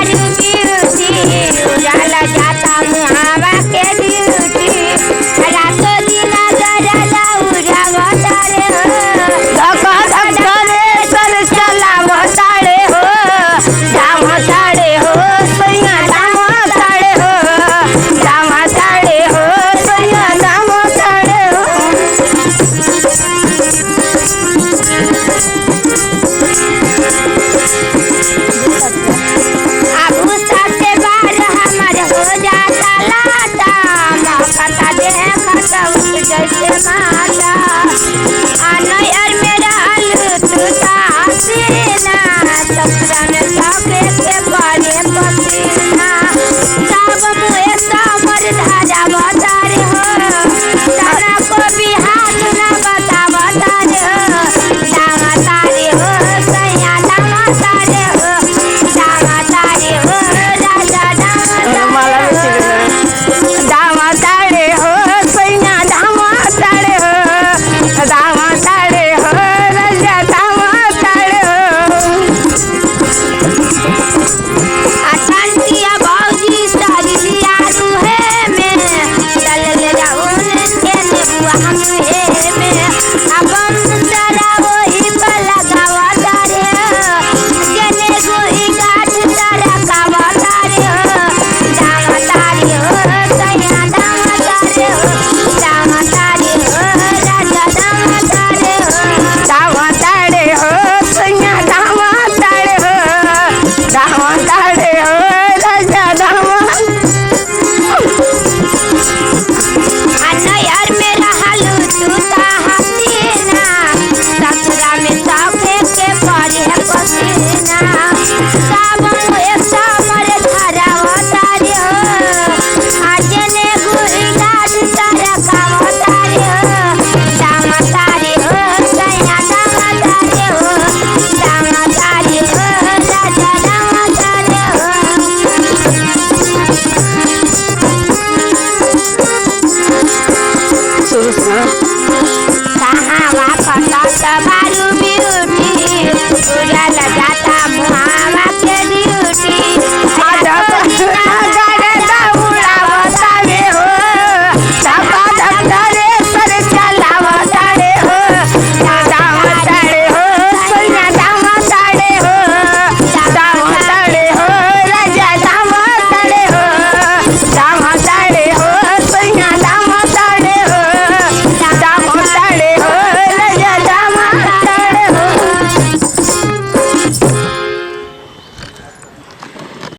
बारू ब्यूटी उजाला जाता मुहावा के ड्यूटी रातों दिन गरला उड़ावा तारे हो धका धक सर चलावा तारे हो जावा तारे हो सैया जावा तारे हो जावा तारे हो सैया जावा तारे हो आगू साथे बार हमार हो जाता लाता मौका दे खटा उठ जैसे माता आ नया